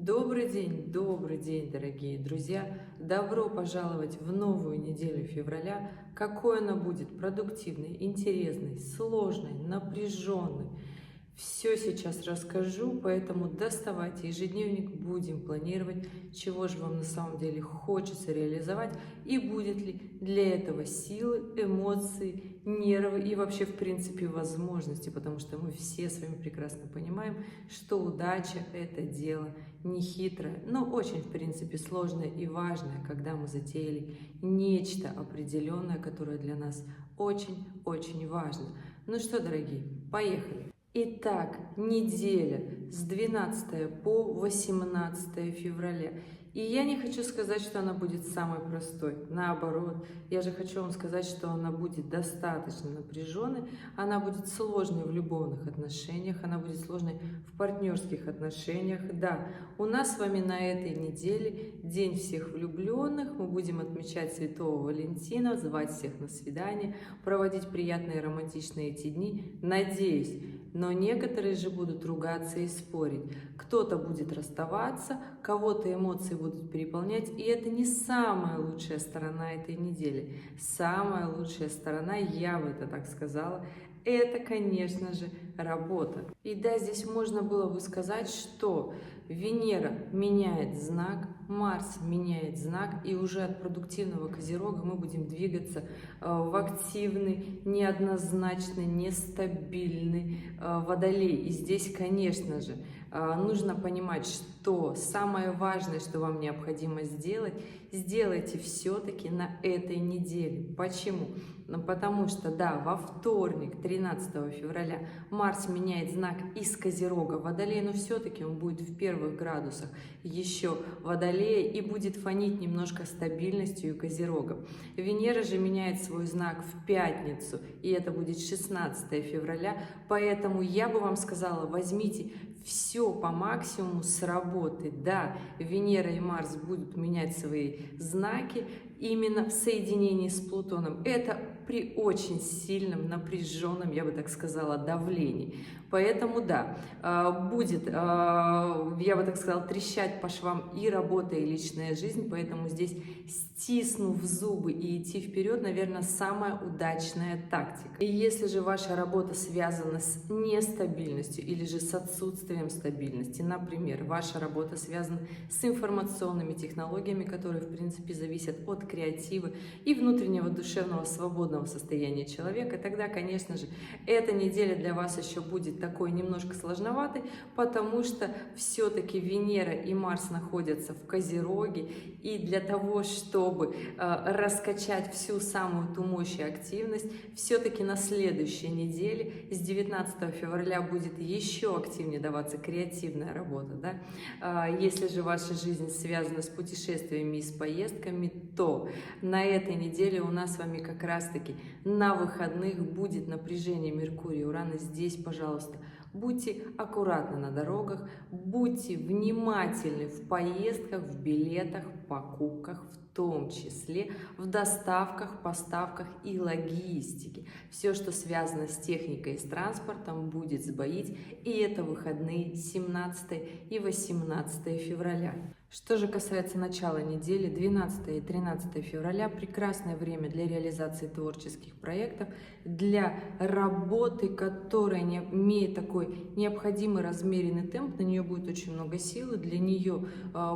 Добрый день, дорогие друзья! Добро пожаловать в новую неделю февраля. Какой она будет? Продуктивной, интересной, сложной, напряженной. Все сейчас расскажу, поэтому доставайте ежедневник, будем планировать, чего же вам на самом деле хочется реализовать и будет ли для этого силы, эмоции, нервы и вообще в принципе возможности, потому что мы все с вами прекрасно понимаем, что удача – это дело не хитрое, но очень в принципе сложное и важное, когда мы затеяли нечто определенное, которое для нас очень-очень важно. Ну что, дорогие, поехали! Итак, неделя с 12 по 18 февраля. И я не хочу сказать, что она будет самой простой. Наоборот, я же хочу вам сказать, что она будет достаточно напряженной, она будет сложной в любовных отношениях, она будет сложной в партнерских отношениях. Да, у нас с вами на этой неделе День всех влюбленных. Мы будем отмечать Святого Валентина, звать всех на свидание, проводить приятные романтичные эти дни. Надеюсь. Но некоторые же будут ругаться и спорить. Кто-то будет расставаться, кого-то эмоции будут переполнять. И это не самая лучшая сторона этой недели. Самая лучшая сторона, я бы это так сказала, это, конечно же, работа. И да, здесь можно было бы сказать, что Венера меняет знак, Марс меняет знак, и уже от продуктивного Козерога мы будем двигаться в активный, неоднозначный, нестабильный Водолей. И здесь, конечно же, нужно понимать, что самое важное, что вам необходимо сделать, сделайте все-таки на этой неделе. Почему? Ну, потому что, да, во вторник, 13 февраля, Марс меняет знак из Козерога в Водолей, но все-таки он будет в первых градусах еще Водолея и будет фонить немножко стабильностью и Козерогом. Венера же меняет свой знак в пятницу, и это будет 16 февраля, поэтому я бы вам сказала, возьмите все по максимуму с работы. Да, Венера и Марс будут менять свои знаки именно в соединении с Плутоном. Это при очень сильном, напряженном, я бы так сказала, давлении. Поэтому, да, будет, я бы так сказала, трещать по швам и работа, и личная жизнь. Поэтому здесь, стиснув зубы и идти вперед, наверное, самая удачная тактика. И если же ваша работа связана с нестабильностью или же с отсутствием стабильности, например, ваша работа связана с информационными технологиями, которые, в принципе, зависят от креатива и внутреннего душевного свободного состояния человека, тогда, конечно же, эта неделя для вас еще будет такой немножко сложноватой, потому что все-таки Венера и Марс находятся в Козероге, и для того, чтобы раскачать всю самую ту мощь и активность, все-таки на следующей неделе, с 19 февраля, будет еще активнее даваться креативная работа. Да? Если же ваша жизнь связана с путешествиями и с поездками, то на этой неделе у нас с вами как раз-таки на выходных будет напряжение Меркурия и Урана. Здесь, пожалуйста, будьте аккуратны на дорогах, будьте внимательны в поездках, в билетах, покупках, в том числе в доставках, поставках и логистике. Все, что связано с техникой и с транспортом, будет сбоить, и это выходные 17 и 18 февраля. Что же касается начала недели, 12 и 13 февраля – прекрасное время для реализации творческих проектов, для работы, которая имеет такой необходимый размеренный темп, на нее будет очень много силы, для нее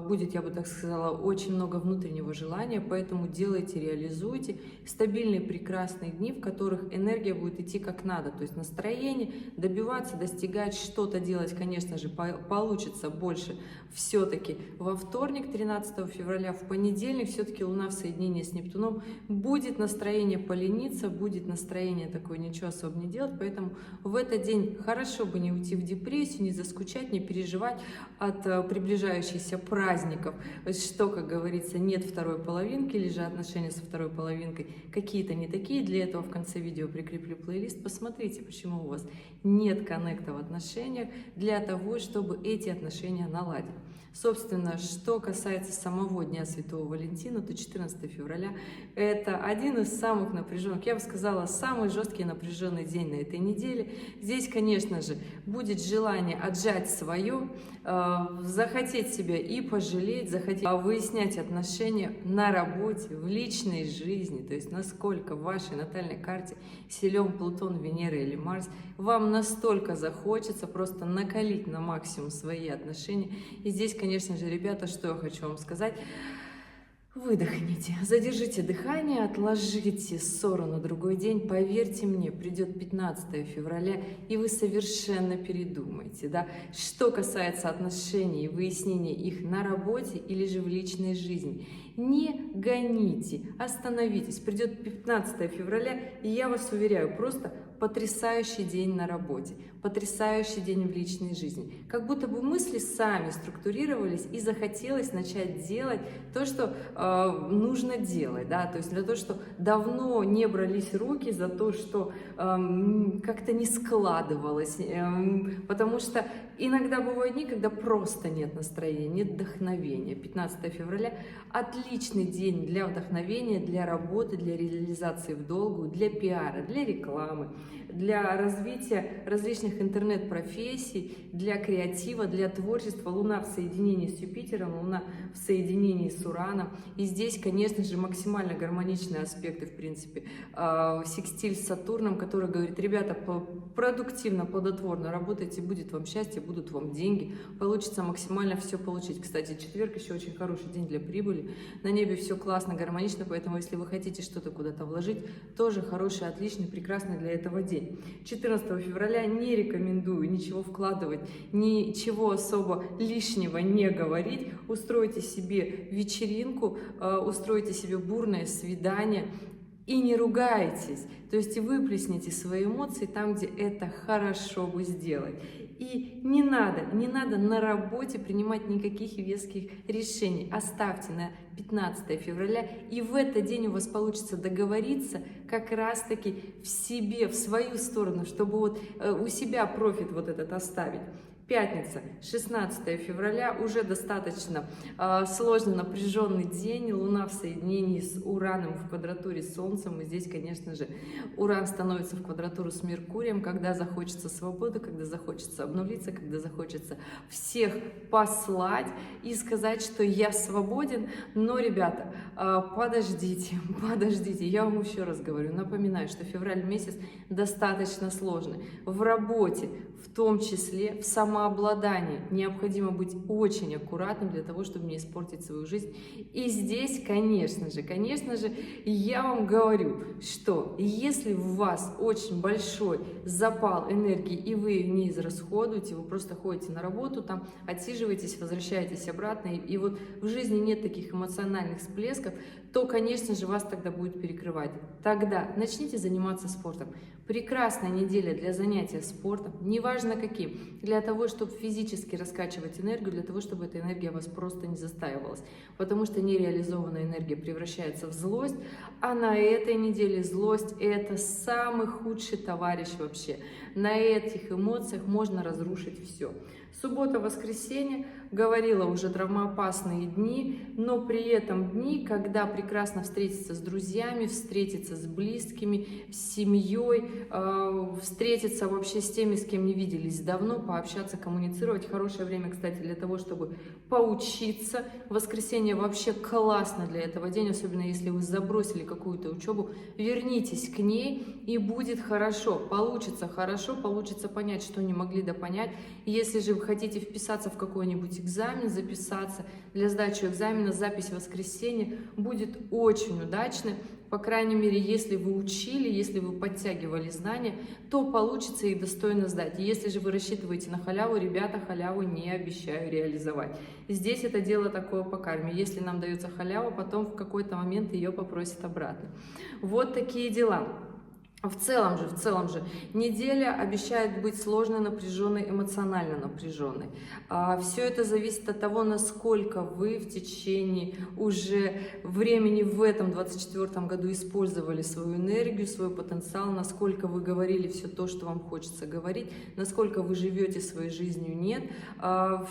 будет, я бы так сказала, очень много внутреннего желания, поэтому делайте, реализуйте стабильные прекрасные дни, в которых энергия будет идти как надо, то есть настроение, добиваться, достигать, что-то делать, конечно же, получится больше все-таки во вторник, 13 февраля, в понедельник, все-таки Луна в соединении с Нептуном, будет настроение полениться, будет настроение такое ничего особо не делать, поэтому в этот день хорошо бы не уйти в депрессию, не заскучать, не переживать от приближающихся праздников, что, как говорится, нет второй половинки, или же отношения со второй половинкой какие-то не такие. Для этого в конце видео прикреплю плейлист, посмотрите, почему у вас нет коннекта в отношениях, для того, чтобы эти отношения наладить. Собственно, что касается самого Дня Святого Валентина, то 14 февраля это один из самых напряженных, я бы сказала, самый жесткий напряженный день на этой неделе. Здесь, конечно же, будет желание отжать свое, захотеть себя и пожалеть, захотеть выяснять отношения на работе, в личной жизни, то есть насколько в вашей натальной карте силен Плутон, Венера или Марс, вам настолько захочется просто накалить на максимум свои отношения. И здесь, конечно же, ребята, что я хочу вам сказать: выдохните, задержите дыхание, отложите ссору на другой день. Поверьте мне, придет 15 февраля, и вы совершенно передумаете. Да? Что касается отношений и выяснения их на работе или же в личной жизни, не гоните, остановитесь. Придет 15 февраля, и я вас уверяю, просто потрясающий день на работе, потрясающий день в личной жизни. Как будто бы мысли сами структурировались и захотелось начать делать то, что нужно делать, да, то есть для того, что давно не брались руки за то, что как-то не складывалось, потому что иногда бывают дни, когда просто нет настроения, нет вдохновения. 15 февраля – отличный день для вдохновения, для работы, для реализации в долгую, для пиара, для рекламы, для развития различных интернет-профессий, для креатива, для творчества. Луна в соединении с Юпитером, Луна в соединении с Ураном. И здесь, конечно же, максимально гармоничные аспекты, в принципе. Секстиль с Сатурном, который говорит: ребята, продуктивно, плодотворно работайте, будет вам счастье, будут вам деньги, получится максимально все получить. Кстати, четверг еще очень хороший день для прибыли. На небе все классно, гармонично, поэтому если вы хотите что-то куда-то вложить, тоже хороший, отличный, прекрасный для этого день. 14 февраля не рекомендую ничего вкладывать, ничего особо лишнего не говорить. Устройте себе вечеринку, устройте себе бурное свидание и не ругайтесь. То есть выплесните свои эмоции там, где это хорошо бы сделать. И не надо на работе принимать никаких веских решений. Оставьте на 15 февраля, и в этот день у вас получится договориться как раз-таки в себе, в свою сторону, чтобы вот у себя профит вот этот оставить. Пятница, 16 февраля, уже достаточно сложный, напряженный день. Луна в соединении с Ураном в квадратуре с Солнцем. И здесь, конечно же, Уран становится в квадратуру с Меркурием, когда захочется свободы, когда захочется обнулиться, когда захочется всех послать и сказать, что я свободен. Но, ребята, подождите, я вам еще раз говорю, напоминаю, что февраль месяц достаточно сложный. В работе, в том числе в самообладании, необходимо быть очень аккуратным для того, чтобы не испортить свою жизнь. И здесь, конечно же, я вам говорю, что если у вас очень большой запал энергии, и вы ее не израсходуете, вы просто ходите на работу, там отсиживаетесь, возвращаетесь обратно, и вот в жизни нет таких эмоциональных всплесков, то, конечно же, вас тогда будет перекрывать. Тогда начните заниматься спортом. Прекрасная неделя для занятия спортом, неважно каким, для того, чтобы физически раскачивать энергию, для того, чтобы эта энергия вас просто не застаивалась. Потому что нереализованная энергия превращается в злость, а на этой неделе злость – это самый худший товарищ вообще. На этих эмоциях можно разрушить все. Суббота, воскресенье, говорила уже, травмоопасные дни, но при этом дни, когда прекрасно встретиться с друзьями, встретиться с близкими, с семьей, встретиться вообще с теми, с кем не виделись давно, пообщаться, коммуницировать. Хорошее время, кстати, для того, чтобы поучиться. Воскресенье вообще классно для этого день, особенно если вы забросили какую-то учебу. Вернитесь к ней, и будет хорошо. Получится хорошо, получится понять, что не могли допонять. Если же вы хотите вписаться в какой-нибудь экзамен, записаться для сдачи экзамена, запись в воскресенье будет очень удачной. По крайней мере, если вы учили, если вы подтягивали знания, то получится и достойно сдать. И если же вы рассчитываете на халяву, ребята, халяву не обещаю реализовать. Здесь это дело такое по карме. Если нам дается халява, потом в какой-то момент ее попросят обратно. Вот такие дела. В целом же неделя обещает быть сложной, напряженной, эмоционально напряженной. Все это зависит от того, насколько вы в течение уже времени в этом 2024 году использовали свою энергию, свой потенциал, насколько вы говорили все то, что вам хочется говорить, насколько вы живете своей жизнью, нет.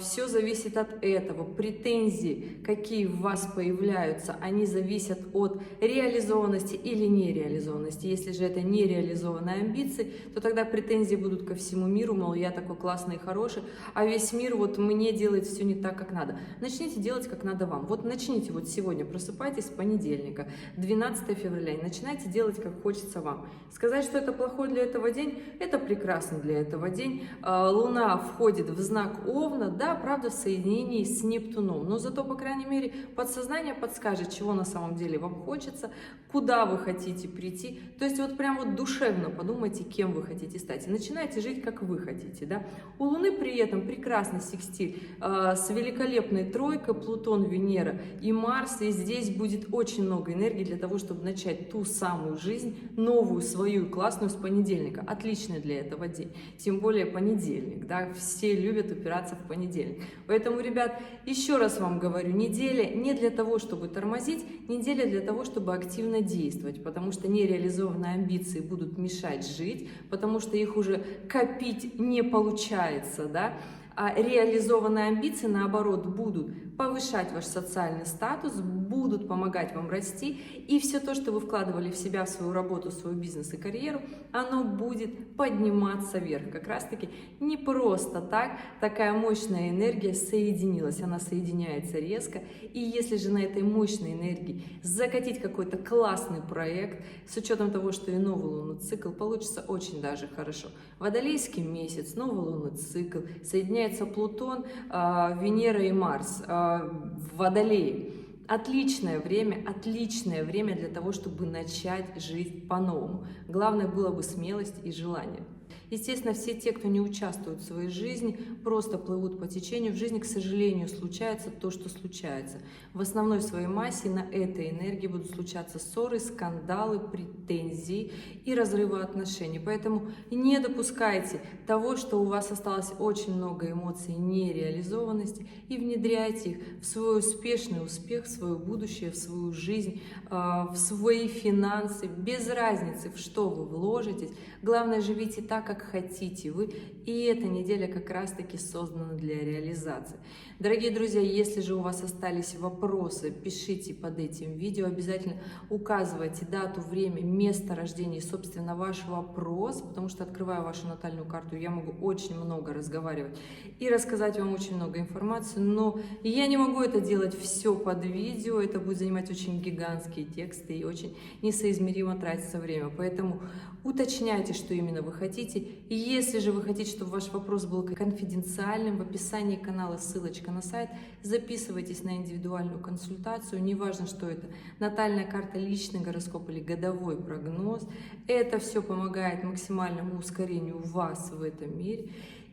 Все зависит от этого. Претензии, какие в вас появляются, они зависят от реализованности или нереализованности. Если же это нереализованные амбиции, то тогда претензии будут ко всему миру, мол, я такой классный и хороший, а весь мир вот мне делает все не так, как надо. Начните делать, как надо вам. Вот начните вот сегодня, просыпайтесь с понедельника, 12 февраля, и начинайте делать, как хочется вам. Сказать, что это плохой для этого день, это прекрасно для этого день. Луна входит в знак Овна, да, правда, в соединении с Нептуном, но зато, по крайней мере, подсознание подскажет, чего на самом деле вам хочется, куда вы хотите прийти. То есть вот прям вот душевно подумайте, кем вы хотите стать. И начинайте жить, как вы хотите. Да? У Луны при этом прекрасный секстиль с великолепной тройкой, Плутон, Венера и Марс. И здесь будет очень много энергии для того, чтобы начать ту самую жизнь, новую, свою, классную с понедельника. Отличный для этого день. Тем более понедельник. Да? Все любят упираться в понедельник. Поэтому, ребят, еще раз вам говорю, неделя не для того, чтобы тормозить, неделя для того, чтобы активно действовать. Потому что нереализованные амбиции будут мешать жить, потому что их уже копить не получается, да? А реализованные амбиции, наоборот, будут повышать ваш социальный статус, будут помогать вам расти, и все то, что вы вкладывали в себя, в свою работу, в свой бизнес и карьеру, оно будет подниматься вверх. Как раз-таки не просто так такая мощная энергия соединилась, она соединяется резко, и если же на этой мощной энергии закатить какой-то классный проект, с учетом того, что и новый лунный цикл, получится очень даже хорошо. Водолейский месяц, новый лунный цикл, соединяется Плутон, Венера и Марс в Водолее. Отличное время для того, чтобы начать жить по-новому. Главное было бы смелость и желание. Естественно, все те, кто не участвует в своей жизни, просто плывут по течению. В жизни, к сожалению, случается то, что случается. В основной своей массе на этой энергии будут случаться ссоры, скандалы, претензии и разрывы отношений. Поэтому не допускайте того, что у вас осталось очень много эмоций нереализованности, и внедряйте их в свой успешный успех, в свое будущее, в свою жизнь, в свои финансы. Без разницы, в что вы вложитесь. Главное, живите так, как хотите вы, и эта неделя как раз-таки создана для реализации. Дорогие друзья, если же у вас остались вопросы, пишите под этим видео, обязательно указывайте дату, время, место рождения и, собственно, ваш вопрос, потому что, открывая вашу натальную карту, я могу очень много разговаривать и рассказать вам очень много информации, но я не могу это делать все под видео, это будет занимать очень гигантские тексты и очень несоизмеримо тратится время, поэтому уточняйте, что именно вы хотите. И если же вы хотите, чтобы ваш вопрос был конфиденциальным, в описании канала ссылочка на сайт, записывайтесь на индивидуальную консультацию. Неважно, что это натальная карта, личный гороскоп или годовой прогноз. Это все помогает максимальному ускорению вас в этом мире.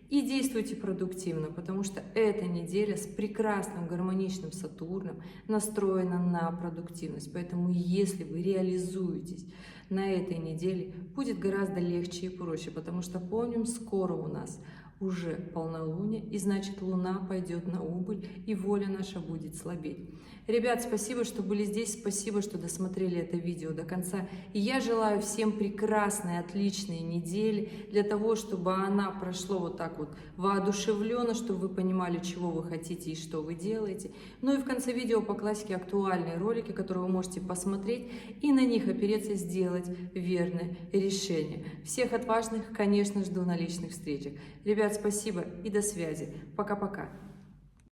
И действуйте продуктивно, потому что эта неделя с прекрасным гармоничным Сатурном настроена на продуктивность. Поэтому если вы реализуетесь на этой неделе, будет гораздо легче и проще, потому что помним, скоро у нас уже полнолуние, и значит Луна пойдет на убыль, и воля наша будет слабеть. Ребят, спасибо, что были здесь, спасибо, что досмотрели это видео до конца. И я желаю всем прекрасной, отличной недели, для того, чтобы она прошла вот так вот воодушевленно, чтобы вы понимали, чего вы хотите и что вы делаете. Ну и в конце видео по классике актуальные ролики, которые вы можете посмотреть и на них опереться, сделать верное решение. Всех отважных, конечно, жду на личных встречах. Ребят, спасибо и до связи. Пока-пока.